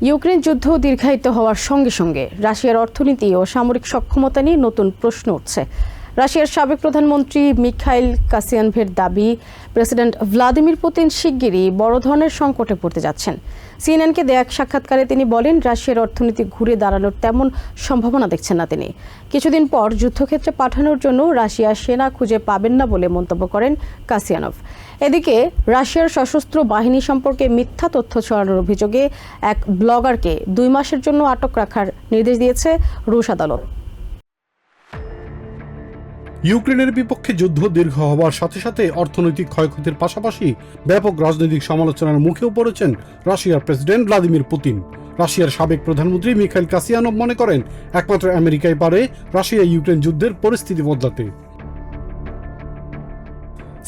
Ukraine যুদ্ধ দীর্ঘায়িত হওয়ার সঙ্গে সঙ্গে রাশিয়ার অর্থনীতি ও সামরিক সক্ষমতা নিয়ে নতুন প্রশ্ন উঠছে। রাশিয়ার সাবেক প্রধানমন্ত্রী মিখাইল কাসিয়ানভের দাবি, প্রেসিডেন্ট ভ্লাদিমির পুতিন শিগগিরই বড় ধরনের সংকটে পড়তে যাচ্ছেন। সিএনএনকে দেয়া এক সাক্ষাৎকারে তিনি বলেন, রাশিয়ার অর্থনীতি ঘুরে দাঁড়ানোর তেমন সম্ভাবনা দেখছেন না তিনি। কিছুদিন পর যুদ্ধক্ষেত্রে পাঠানোর জন্য রাশিয়া সেনা খুঁজে পাবেন না বলে মন্তব্য করেন কাসিয়ানভ। এদিকে রাশিয়ার সশস্ত্র বাহিনী সম্পর্কে মিথ্যা তথ্য ছড়ানোর অভিযোগে এক ব্লগারকে 2 মাসের জন্য আটক রাখার নির্দেশ দিয়েছে রুশ আদালত। ইউক্রেনের বিপক্ষে যুদ্ধ দীর্ঘ হওয়ার সাথে সাথে অর্থনৈতিক ক্ষয়ক্ষতির পাশাপাশি ব্যাপক রাজনৈতিক সমালোচনার মুখেও পড়েছেন রাশিয়ার প্রেসিডেন্ট ভ্লাদিমির পুতিন। রাশিয়ার সাবেক প্রধানমন্ত্রী মিখাইল কাসিয়ানভ মনে করেন, একমাত্র আমেরিকাই পারে রাশিয়া ইউক্রেন যুদ্ধের পরিস্থিতি বদলাতে।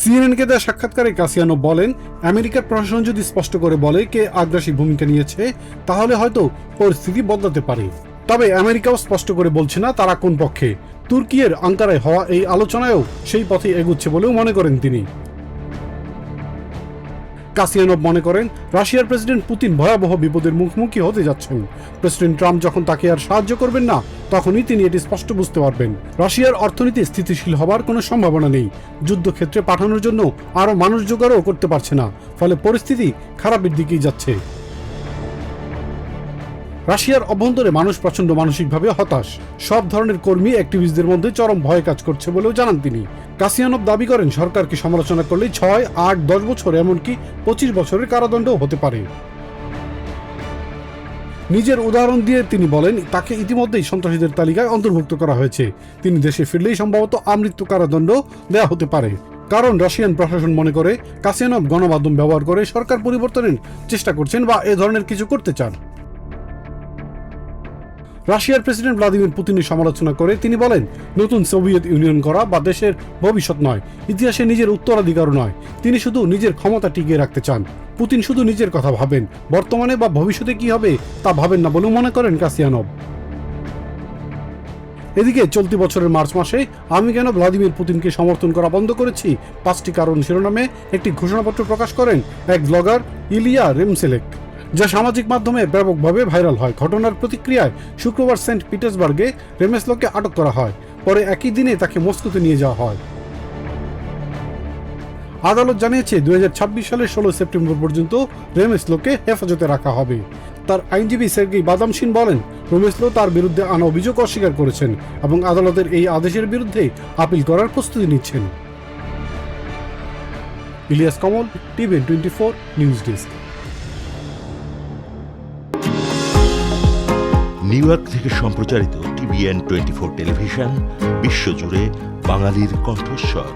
সিএনএনকে দেয়া সাক্ষাৎকারে কাসিয়ানভ বলেন, আমেরিকার প্রশাসন যদি স্পষ্ট করে বলে কে আগ্রাসী ভূমিকা নিয়েছে, তাহলে হয়তো পরিস্থিতি বদলাতে পারে। তবে আমেরিকাও স্পষ্ট করে বলছে না তারা কোন পক্ষে। তুর্কির আঙ্কারায় হওয়া এই আলোচনায়ও সেই পথে এগুচ্ছে বলেও মনে করেন তিনি। কাসিয়ানভ মনে করেন, রাশিয়ার প্রেসিডেন্ট পুতিন ভয়াবহ বিপদের মুখোমুখি হতে যাচ্ছেন। প্রেসিডেন্ট ট্রাম্প যখন তাকে আর সাহায্য করবেন না, তখনই তিনি এটি স্পষ্ট বুঝতে পারবেন। রাশিয়ার অর্থনীতি স্থিতিশীল হবার কোনো সম্ভাবনা নেই। যুদ্ধক্ষেত্রে পাঠানোর জন্য আরও মানুষ জোগাড়ও করতে পারছে না, ফলে পরিস্থিতি খারাপের দিকেই যাচ্ছে। রাশিয়ার অভ্যন্তরে মানুষ প্রচণ্ড মানসিকভাবে হতাশ। সব ধরনের কর্মী অ্যাক্টিভিস্টদের মধ্যে চরম ভয় কাজ করছে বলেও জানান তিনি। কাসিয়ানভ দাবি করেন, সরকারকে সমালোচনা করলে 6, 8, 10 বছর এমনকি 25 বছরের কারাদণ্ডও হতে পারে। নিজের উদাহরণ দিয়ে তিনি বলেন, তাকে ইতিমধ্যেই সন্ত্রাসীদের তালিকায় অন্তর্ভুক্ত করা হয়েছে। তিনি দেশে ফিরলেই সম্ভবত আমৃত্যু কারাদণ্ড দেওয়া হতে পারে। কারণ রাশিয়ান প্রশাসন মনে করে কাসিয়ানভ গণমাধ্যম ব্যবহার করে সরকার পরিবর্তনের চেষ্টা করছেন বা এ ধরনের কিছু করতে চান। রাশিয়ার প্রেসিডেন্ট ভ্লাদিমির পুতিনের সমালোচনা করে তিনি বলেন, নতুন সোভিয়েত ইউনিয়ন করা বা দেশের ভবিষ্যৎ নয়, ইতিহাসে নিজের উত্তরাধিকারও নয়। তিনি শুধু নিজের ক্ষমতা টিকিয়ে রাখতে চান। পুতিন শুধু নিজের কথা ভাবেন, বর্তমানে বা ভবিষ্যতে কি হবে তা ভাবেন না বলেও মনে করেন কাসিয়ানভ। এদিকে চলতি বছরের মার্চ মাসে আমি কেন ভ্লাদিমির পুতিনকে সমর্থন করা বন্ধ করেছি 5টি কারণ শিরোনামে একটি ঘোষণাপত্র প্রকাশ করেন এক ব্লগার ইলিয়া রেমসেলেক, যা সামাজিক মাধ্যমে ব্যাপকভাবে ভাইরাল হয়। ঘটনার প্রতিক্রিয়ায় শুক্রবার সেন্ট পিটার্সবার্গে রেমেসলোকে আটক করা হয়। পরে একই দিনে তাকে মস্কোতে নিয়ে যাওয়া হয়। আদালত জানিয়েছে 2026 সালের 16 সেপ্টেম্বর পর্যন্ত রেমেসলোকে হেফাজতে রাখা হবে। তার আইনজীবী সের্গেই বাদামশিন বলেন, রেমেসলো তার বিরুদ্ধে আনা অভিযোগ অস্বীকার করেছেন এবং আদালতের এই আদেশের বিরুদ্ধে আপিল করার প্রস্তুতি নিচ্ছেন। Ilias Kamal, TVN 24 news desk. New York থেকে সম্প্রচারিত টিভিএন 24 টেলিভিশন বিশ্বজুড়ে বাঙালির কণ্ঠস্বর।